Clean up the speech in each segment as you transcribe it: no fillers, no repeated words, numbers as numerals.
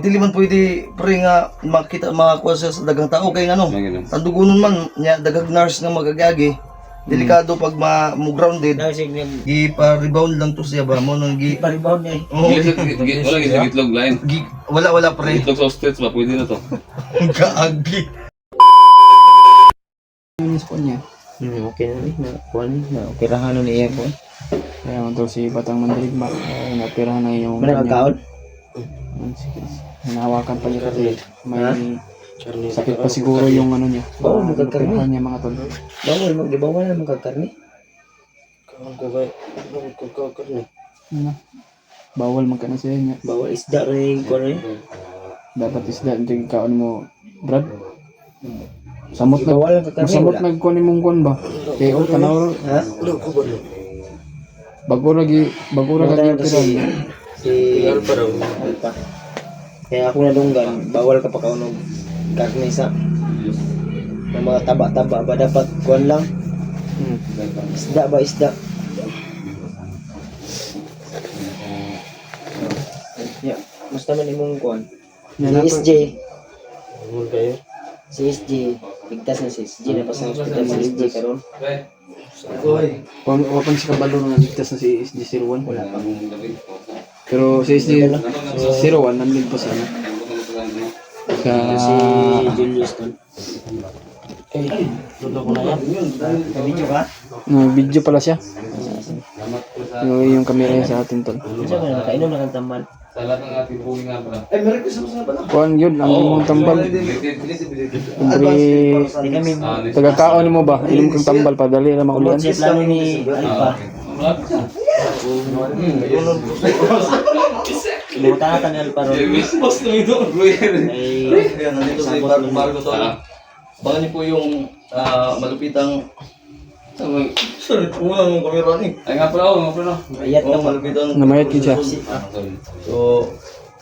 Dili man pwede pre nga makita makakuha siya sa dagang tao kay ano. Tandugunon man nya daghang nurse nga magagagi. Delikado pag mo grounded. Gi pa rebound lang to siya ba mo nang gi Pa rebound niya. Wala gitlog line. Wala pre. Gitlog sa states ba pwede na to. Kaagi. Yung spawn niya. Okay na rin. Na operahan na niya po. Kaya man to si Batang Mandirigma. Napirahan na yung... Managkaon? Hinahawakan pa niya kasi may sakit pa siguro yung ano niya. Oo, magkakarni. Napirahan niya mga tol. Bawal na magkakarni. Ano? Bawal magkana siya niya. Bawal isda rin ko rin. Dapat isda hindi kaon mo, Brad. Samot na Bawal ang kakarni. Masamot nagkuha ni mong kuwan ba? Kaya o tanaw Ha? bagura lagi piran. Si Alpa. Kaya ako nadunggan, bawal ka pa kaunog karne sa ng mga taba-taba ba dapat kuwan lang. Isda ba isda? Yeah, musta man imong kuwan? Si SJ. Si SJ, ligtas na si SJ na pa sa hospital si SJ karon. Wapan si Kabalo na ligtas na si SG01. Wala pa. Pero si SG01 nandun pa sana. Si Julius ton. Luto ko na yan. Video ka? Video pala siya. Yung camera niya sa atin tol. Siya ba nakainom na kang tambal? Sa lahat ng ating buhay nga pala. Ay meron kasi sa pala. Kuan yun, ang imong tambal. Kumpre, Hindi kami tagakaon mo ba? Inom kang tambal pa, dali na maulian. siya plano ni Alpa. Malapit siya. Limutan natin ni Alpa ron. Boss na ito. Ay, Ayan, nandito si Margo to. Baka niyo po yung malupitang sorry, pulang ang kamera ni. Ay nga pala, nga pala. ayat ka pa. Malupitang Namayat ko siya. So,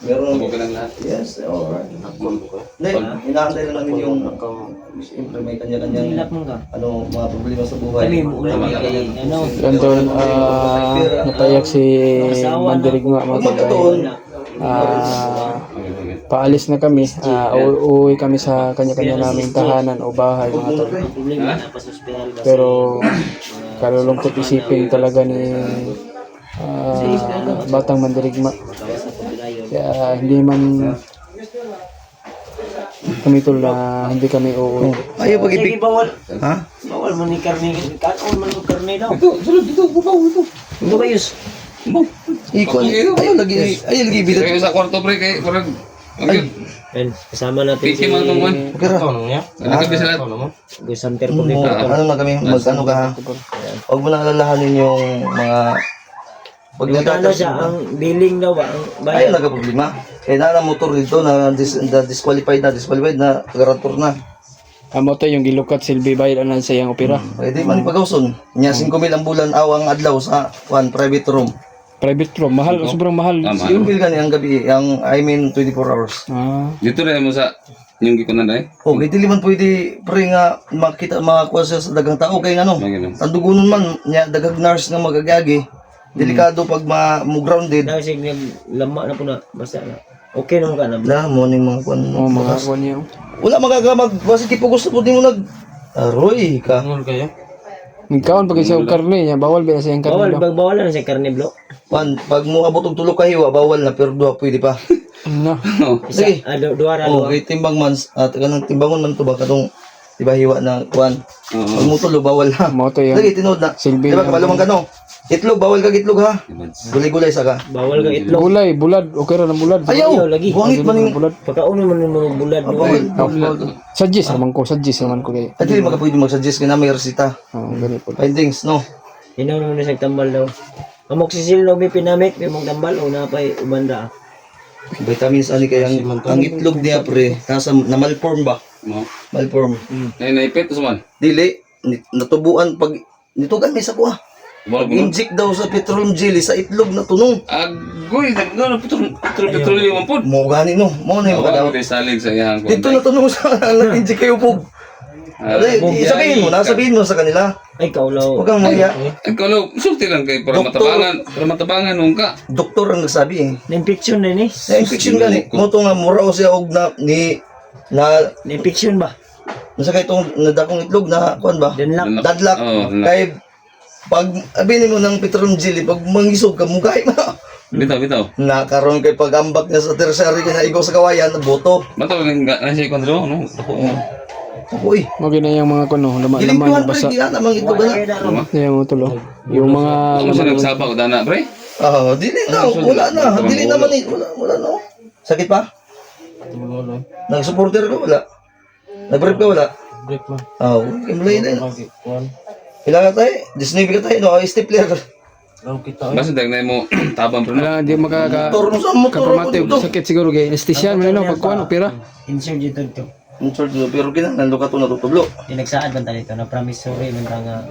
meron Okay lang lahat. yes, alright. Hindi, inaantay lang namin yung siyempre may kanya-kanyang Hilap mo ka. mga problema sa buhay. Kami mo ulan kay ano. Yan tol, napayak si Mandirigma mga pagkain. Paalis na kami, uuwi kami sa kanya-kanya naming tahanan o bahay mga tol. Problema na pa sa ospital kasi. Pero kalulungkot isipin talaga ni Batang Mandirigma. Kaya hindi man kami tol na hindi kami uuwi. Ayaw pag Sige, bawal. Ha? Bawal mo ni karne. Kaon man mo karne daw. Dito, bubaw ito. Ito ba yus? Ikon, ayaw lagi bidat. Kaya sa kwarto pre, kaya parang... Ang And kasama natin Piki man itong man. Okay ra. Ano ka bisa lahat? Gusanter ko dito. Ano na kami, mag-ano ka ha? Huwag mo na alalahanin yung mga... Pag Ano siya, ang billing daw ba? Ang ayaw bayad. nagka-problema. Kaya na motor dito na disqualified na garantor na. Amo to yung gilukat silbi bayad anan sa iyang opera. Pwede man ipagawson. Nya 5,000 ang bulan awang adlaw sa private room. Private room, mahal, sobrang mahal. Yung bill gani ang gabi, I mean 24 hours. Dito na mo sa yung gikunan na eh. Oh, kay dili man pwede pre nga makita makakuha siya sa dagang tao kay ano. Tandugunon man nya daghang nurse nga magagagi. Delikado pag mo grounded. Dahil siya lama na po na. Basta na. Okay naman ka na. Na mo ni mga kuan. Oh, mga kuan niyo. Wala magagamag basta kipo gusto po di mo nag aroy ka. Nagkaon pag sa karne niya, bawal ba sa iyang karne? Bawal na siya karne blo. Pag mo abot og tulo ka hiwa bawal na pero duha pwede pa. No. Sige. Duwara. Oh, kay timbang man at kanang timbangon man to ba katong di ba hiwa na kuan. Pag mo tulo bawal na. Mo to yung Lagi tinod na. silbi. Di ba kabalo man kano? Itlog bawal kag itlog ha. Gulay-gulay sa ka. Bawal ka itlog. Gulay, bulad, okay ra ng bulad. Ayaw lagi. Buangit man ning Bulad. Pagkauno man yung bulad mo. Suggest naman ko kay. At di magapwede mag-suggest ka na may resita. Oh, ganito po. Findings no. Inaw naman na siya tambal daw. Amoxicillin na may pinamit. May mong tambal o napay ubanda. Vitamins ani kay ang itlog niya pre nasa na malform ba? Mo. Malform. Nay naipit to man. Dili natubuan pag nito gamay sa kuha. Inject daw sa petroleum jelly sa itlog na tunong. Agoy, nagno petroleum po. Mo gani no. Mo na yung Ako makadaot. din salig sa iyang Dito na tunong sa nag-inject kayo po. Sabihin mo sa kanila. Ay, kaulaw. Huwag kang maya. Ikaw lo, sulti lang kayo para Doktor. matabangan nung ka. Doktor ang nagsabi eh. Na-infection na ni. Na-infection gani. Mo to nga mura o siya og na Na-infection ba? nasa kay itong nadakong itlog na kuan ba? Danlak. Dadlak. Oo, Kay pag abinin mo ng petrol jelly, pag mangisog ka, mukay na. Bitaw. Nakaroon kay pag-ambak niya sa tertiary kaya igaw sa kawayan, boto. Bato lang na siya kontrol, no? Uy, Magi na yung mga kuno, laman gilimpiwan pa basa. rin, namang ito ba na? Yan mo tulo. Yung mga Ako sa nagsapa ko dana, pre. Dili na, wala na. Dili naman eh, wala na. Sakit pa? Nag-supporter ka, wala. Nag-brief ka, wala. Break man. Okay, mulay na yun. Kuan. Kailangan tayo, Disney ka tayo, no? Stapler. Law kita. Basta dagnay mo tabang pre. wala di makaka Motor mo sa motor kapamate ako dito. sakit siguro kay anesthesian man no pagkuan opera. Insert dito to. Pero kinahanglan ka ito natutublo. Tinagsaad man dito na promissory man nga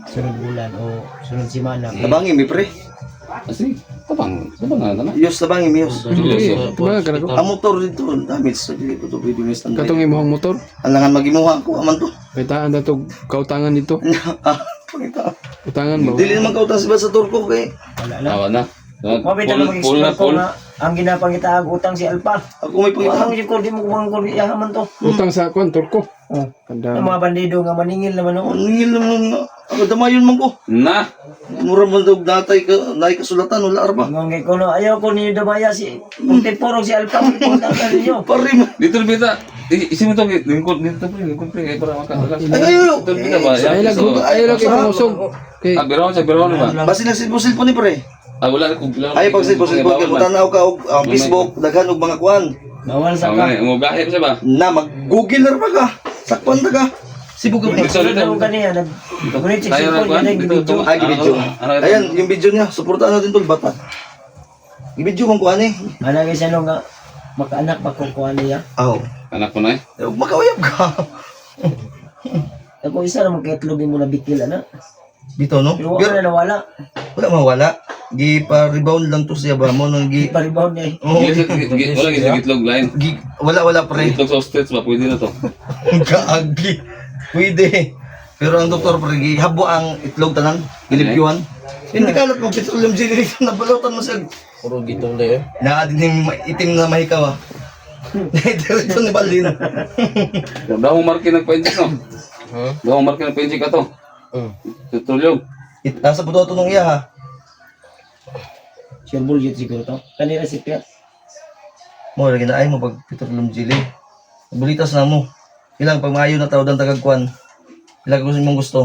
sunod bulan o sunod semana. Tabangin, mi pre. Kasi tabang na na. Yus, tabangin, mi yus. Diba kana ko Ang motor dito, damage sa dili ko ito pwede may stand. katong imong motor. Alangan magimuha ko, aman to. Kaitaan dato kautangan dito. Pangita. Utangan ba? Dili naman kautas ba sa turko kay. Wala na. Awa na. Mabita na Full na mag-explore ko full. na ang ginapangita ang utang si Alpa. Ako may pangita. Ang ko di mo kumang ko yaman to. Utang sa kuan turko. Oh. Kanda. Ang mga bandido nga maningil naman ako. Ningil naman nga. Ako damayon man ko. Na. Mura man daw datay ka, naay kasulatan, wala arba. Ngong ko no ayaw ko niyo damaya si Puntipurog si Alpa. Punta ka ninyo. Pari mo. Dito bita. Isi mo to dito pre para makakas. Ay, Dito bita ba? Ay lag kay pangusog. Kay Biron ba? Basi nagsilpo-silpo ni pre. Wala ko. Ay, pag silpo-silpo, kaya tanaw ka og Facebook, daghan og mga kuan. Bawal sa ka. Mo gahe pa ba? Na, mag-google na ba ka? Sakpan na ka. Sibog ka. Sunod na ko kaniya. Ngunit si Tayo na Sipon kuan. yan ang video. Ay, gibidyo. Ayan, yung video niya. Suportaan natin tol, bata. Gibidyo mong kuan eh. Ano nga siya nung nga makaanak makukuha niya. Aw. Anak ko na eh. Makawayap ka. Ako isa naman kahit lubing mo na bikil na. Dito, no? Pero Pero wala na nawala. wala mawala. Gi-pa-rebound lang to siya ba mo nang gi... Paribaw niya eh. Oh, Wala gitlog line. wala pre. Gitlog sa hostage ba pwede na to. Kaagi. Pwede. Pero ang doktor pre, gihabo ang itlog tanan, gilipyuan. Hindi kalat mo petroleum jelly dito na balutan mo sa Puro gitong na eh. naadin yung itim na mahikaw ah. Diretso ni Balin. Daw mo marke nagpa-inject no. Daw mo marke nagpa-inject ato. Tutulyog. Nasa puto nung iya ha. Sure bullshit siguro to. Kanira si Piat. Mo lagi na ay mo pag petroleum jelly. Bulitas na mo. Ilang pag maayo na tawdan tagagkuan. Ilang gusto mong gusto.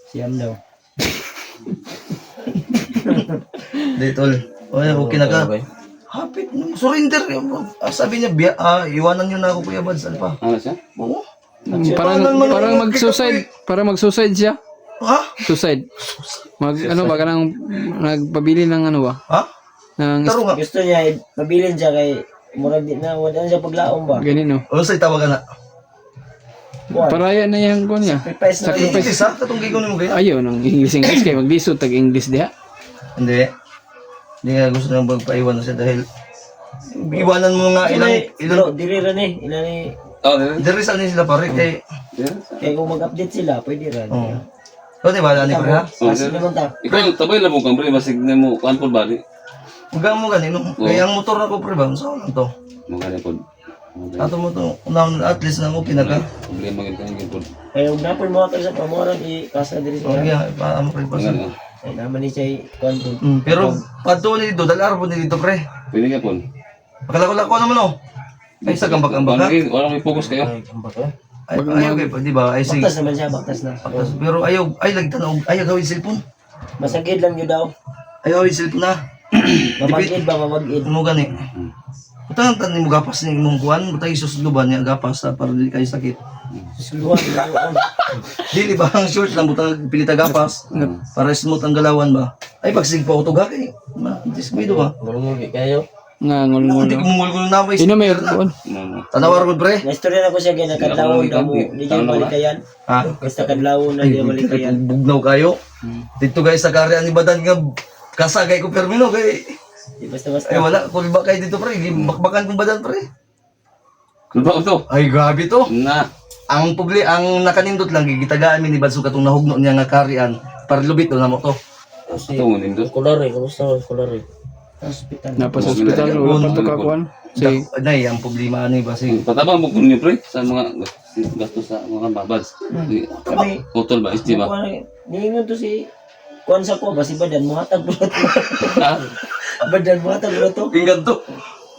Siyam daw. Ditol. Okay na ka. Hapit mo. Surrender. Sabi niya, iwanan niyo na ako Kuya Bads. Ano pa? Ano siya? Oo. parang mag-suicide, parang mag-suicide siya. Ha? Suicide. Ano ba kanang nagpabili ng ano ba? Ha? Ng Taro nga. Gusto niya mabilin siya kay murag di na wala siya paglaom ba. ganito. Ano sa'y tawag ka na? Paraya na yung ko niya. Sacrifice na rin. English ha? Katong gigon mo kaya? Ayaw ng English kay maglisod tag English diha. Hindi. Hindi nga gusto nang magpaiwan na siya dahil iwanan mo nga ilang Bro, diri ra ni. Ila ni Oh, Dere sa ni sila pare kay kay kung mag-update sila, pwede ra. oh. So di ba ni pre ha? Kasi naman ta. ikaw tabay lang mo kang pre basig na mo kan pod bari. Ugang mo ganino. Kaya ang motor na ko pre ba sa lang to. Mo gani pod. Ato mo to unang at least na okay na ka. Problema gid kan pod. Kaya ug napon mo ka sa pamoran i kasa diri Okay, siya. pa amo pre pa. Ngani. Ay naman ni siya kuan po. Pero padto ni dito dalar po ni dito pre. Pwede ka pod. Akala ko naman oh. Ay sa gambak-gambak ha. Wala may focus kayo. Ay ayaw kay di ba? Ay sige. Baktas naman siya, baktas na. Pero ayaw ay lagi tanaw ayaw gawin cellphone. Masagid lang yun daw. Ayaw gawin cellphone na. Mamagid ba, mamagid. Mo gani. Utang tan mo gapas ni mong kuan, butay susluban niya gapas para dili kay sakit. Suluhan. Dili ba ang short lang butang pilita gapas para smooth ang galawan ba. Ay pagsig pa utog ha kay. Disquido ba? Ngulungi kayo. Nga Hindi ngul-ngul. ko mungul na ba. Sino may kuan? Tanawar ko pre. Na-istorya na ko siya kaya nakadlawon na mo. Di dyan malikayan. Ha? Basta kadlawon na di malikayan. Bugnaw kayo. Dito guys sa karya ni Badan nga kasagay ko permino kay Di basta-basta. ay wala kulba kay dito pre. Bakbakan kong Badan pre. Kulba to. Ay grabe to. Na. ang nakanindot lang gigitagaan mi ni Badso katong nahugno niya nga karian para lubit na mo to. Ito mo nindo. Kulare, kamusta ang kulare? Napa sa ospital wala pa to kakuan. Si Nay, ang problema ani ba si Patabang mo kun niyo pre sa mga gasto sa mga babads. Kami, Utol ba isti ba? niingon to si kuan sa ko, basi badan mo hatag bulat mo. Ha? Badan mo hatag bulat to. inggan to.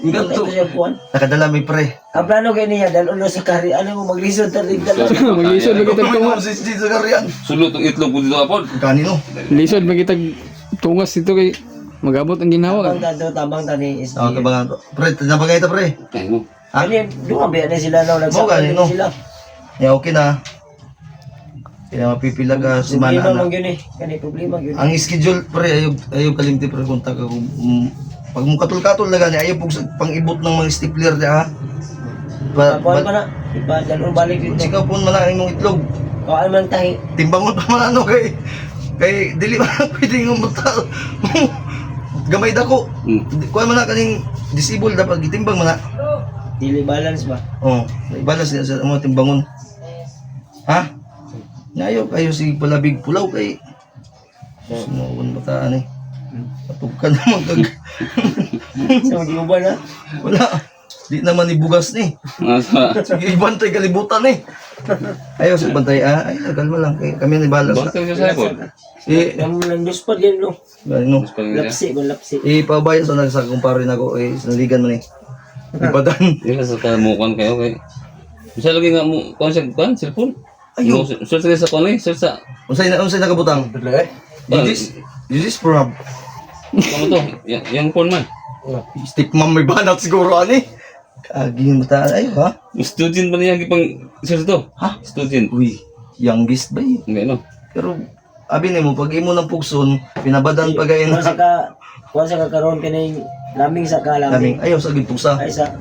Inggan Ito to. siya kuan. Nakadala mi pre. Ang plano kayo niya, dahil ulo sa kari, ano mo, maglisod na rin dalawa. maglisod magitag Kung tungas. mo si sa karian. Sulot ang itlog ko dito apod. Kanino? Lisod magitag tungas dito kay magabot ang ginawa. Tabang tani is Oh, tabangan to. Pre, nabagay ta pre. Kaya mo. Kani, dumabi na sila na Mo nagsakal kanino? na sila. Ya okay na. Kaya mapipila ka semana Problema na. man yun eh. Kani, problema yun. Ang schedule pre ayaw kalimti pre kung taga pag mo katul-katul na gani ayaw pang-ibot ng mga stapler niya ha. Kapuan pa na. Iba, dalawang balik dito. Sikaw po man ang imong itlog. Kawaan man tahi. Timbangon pa man ano kay dili man pwede ng mutal. Gamay dako. Kuha man na kaning disable dapat gitimbang man na. Dili balance ba? Oh, ibalas niya sa mga timbangon. Ha? Ngayo kayo si palabig pulaw kay sunuwan bata ani. Patukan naman kag Sa mag-iuban na. wala. Di naman ibugas ni. Nasa. Sige, ibantay kalibutan ni. Ayaw sa bantay ay kalma lang kay kami ni balas. Bakit siya sa ipod? Ang lang duspad yan no. Ano? Lapsi, lapsi. Ipabaya sa nagsa kumpare nako sinaligan mo ni. Ipadan. Hindi sa kamukan kayo kay. Bisa lagi nga mo kon sa kon cellphone. Ayo. Search sa kon eh, search sa Unsay nakabutang? This is from kamo to. Yang phone man. Stick mom may banat siguro ani. Kaging bata ayo ha. Student ba niya gipang search to? Ha? Student. Uy, youngest ba yun? Hindi no. Pero abi nimo pag imo ng pugson, pinabadan pa gaya Kuwan na sa kakaroon ka na laming sa kaming kalaming. ayaw sa gid pugsa. Ay sa,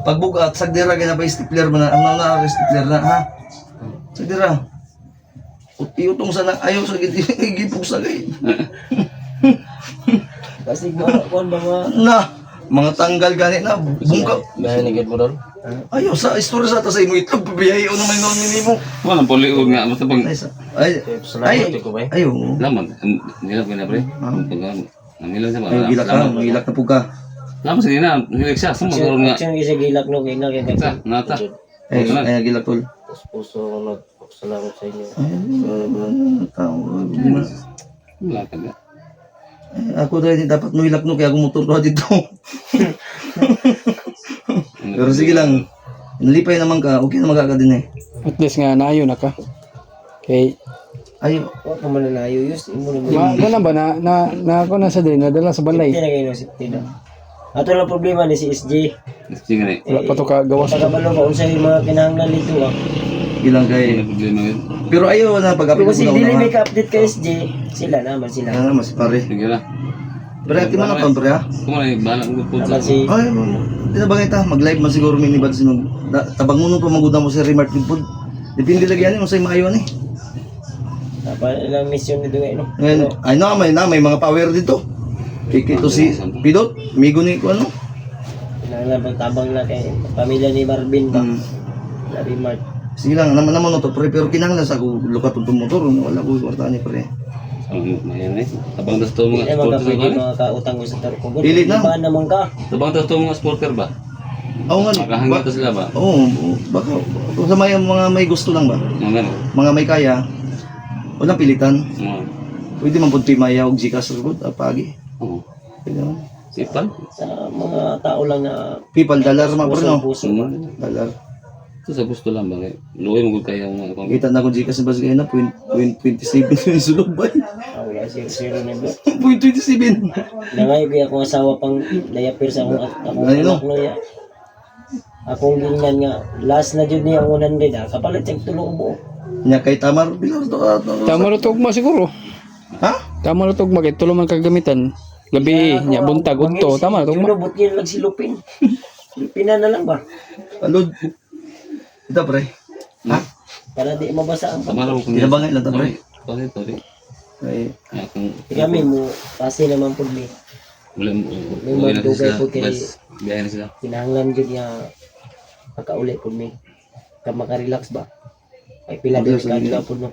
Pagbugat sagdira gina pa stapler man ang na stapler na ha. Sagdira. Utong sana ayaw sa gid gipugsa gay. kasi kuwan ba nga, Na mga tanggal gani na bungka. nahanigid mo doon? Ayaw sa istorya sa ta sa imo itlog pabiyahe o naman noon nimo. Wala poliod nga basta pag Ay sa ay ayaw. laman. Nilak na pre. Pag nilak sa Ay gilak ka, gilak na pug ka. Laman sa na, hilig siya. Sumaguro nga. Action isa gilak no, kaya nga Sa, nata. Ay gilak tol. puso nagpasalamat sa inyo. Wala ka nga. Ako dahil dapat nuilak no kaya gumutor ko dito. Pero sige lang. Nalipay naman ka, okay naman ka din eh. At least nga naayo na ka. Kay Ayaw. Huwag ka man na ayuyos, imo na mo. na ba na ako na sa din nadala sa balay. Hindi na kayo no, safety na. Ato lang problema ni si SJ. Sige na. Wala pa to ka gawas. Pagkabalo ba, unsa yung mga kinahanglan nito ah. Ilang Hindi kay. na problema yun. Pero ayaw na pag-update Kasi ko dili na. may ka-update kay SJ, sila naman sila. Ano mas pare. Sige na. Pero ati man ang pre ha. Kumalay, bahala ko po sa... Naman si, Ay, tinabangay ta, mag-live man siguro may nibad si tabang mo pa maguda mo si Remart Food. Depende lagi yan mo sa maayo ni. dapat ilang mission nito eh no. Ngayon, ay may mga power dito. Kito si Pidot, migo ni ko ano. Kinahanglan pagtabang na kay pamilya ni Marvin ba. Larry Mart. Sige lang, naman to pre, pero kinahanglan sa ako lukat ng motor, wala ko kwarta ni pre. Mayan eh. Tabang tas to mga Ay supporter mga pwede ba? mga kautang ko sa tarko. Pilit na. Ba naman ka? Tabang tas to mga supporter ba? Oo nga. Makahangin to sila ba? Oo, baka kung sa mga may gusto lang ba? Mga gano'n. Mga may kaya, walang pilitan. Mga... Pwede man pud maya og Gcash rugod apagi. Oo. Pwede man. Sipal. Sa mga tao lang na People dollar man pre no. puso. Dollar. Ito sa gusto lang ba? Luoy mo kaya yung mga Kita na ko Gcash ba na 0.27 yung sulod ba? Wala zero na ba? 0.27. Nangay ko akong asawa pang layapir sa akong Ano? anak no ya. Akong gingnan nga last na jud niya ang 100 kapalit yung tulong buo. Nya kay Tamar bilar to. Tama ra tugma siguro. Ha? Tama ra tugma kay tulo man kagamitan. Gabi nya buntag udto tama ra tugma. Kinubot niya lang silupin. Silupin na lang ba? Alod. Ito pre. Ha? Para di mabasa ang Tama lang kung Tinabangay lang to pre. Sorry. Kay Kaya kung... kami mo kasi naman po mi. May na magdugay sila. po kay- Bas, biyahe na sila. Kinahanglan jud niya makauli po mi. Ka makarelax ba? Ay pila din ka adlaw po no.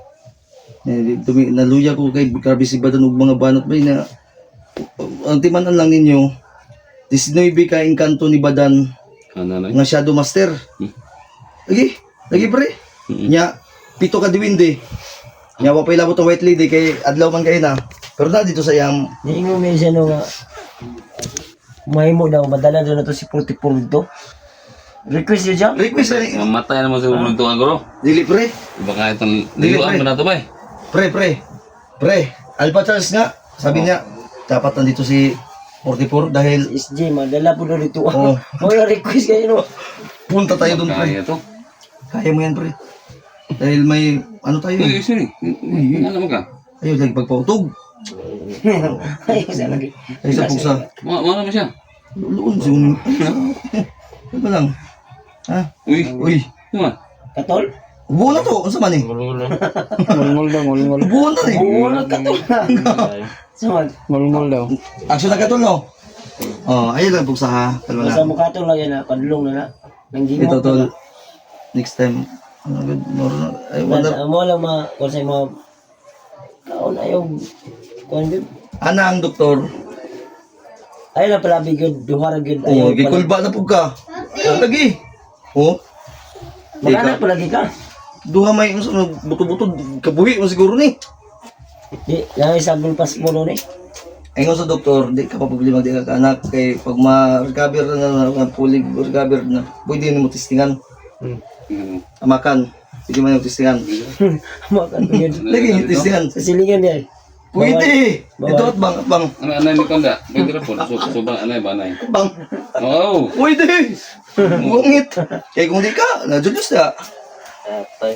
Naluya ko kay grabe si Badan ug mga banat ba na ang timanan lang ninyo 19 ka engkanto ni Badan Nanay. nga Shadow Master. Lagi pre. Nya pito ka diwindi. Nya wa pa ilabot ang white lady kay adlaw man kay na. Pero na dito sa iyang Ningo may siya no nga mahimo daw madala daw na to si 44 dito. Request yun siya? request rin. Mamatay naman sa ulo ito agro. Dili pre. Baka itong Dili, liluan pre. mo na ito ba Pre. Alpha Charles nga. Sabi niya dapat nandito si 44 dahil SJ madala po daw dito. Oo. Mga request kayo no. punta tayo doon pre. Kaya ito. Kaya mo yan pre. Dahil may ano tayo. Uy, sorry. Ano mo ka? Ayaw lagi pagpautog. Ay sa lagi. Ay sa pugsa. Mana mo siya? Luon si unin. Ano ba lang? Ha? Uy. Uy. Ano? Katol? Buo na to. Ano sa man eh? Ngulngul daw, ngulngul. Buo na eh. Oo, katol. Saman. Ngulngul daw. Action na katol no? Oh, ayun lang pugsa ha. Kalma Basta na. mo katol lang yan na padulong na na. Nang gimo. Ito tol. Next time. Ano good? More na. Ay, wala. Mo lang kung sa mga kaon ayaw kuan gud. Ana ang doktor. Ay lang pala bigod duha ra gud Oh, ayaw pala. gikulba na pug ka. Lagi. Oh, Maganak pala gi ka. duha may buto-buto kabuhi mo siguro ni. Di lang sa gulpas mo no ni. Ayun sa doktor, di ka pa problema di ka anak kay pag ma-recover na fully recover na pwede ni mo testingan. Amakan. Pwede man yung testingan. Makan gud. Lagi yung testingan. Sa silingan niya. Pwede. Ito at bang. Ano ni Kanda? Pwede rin po. Sobrang anay ba anay? Bang. Oh. Pwede. Bungit. Kaya kung di ka, na-julius na. Atay.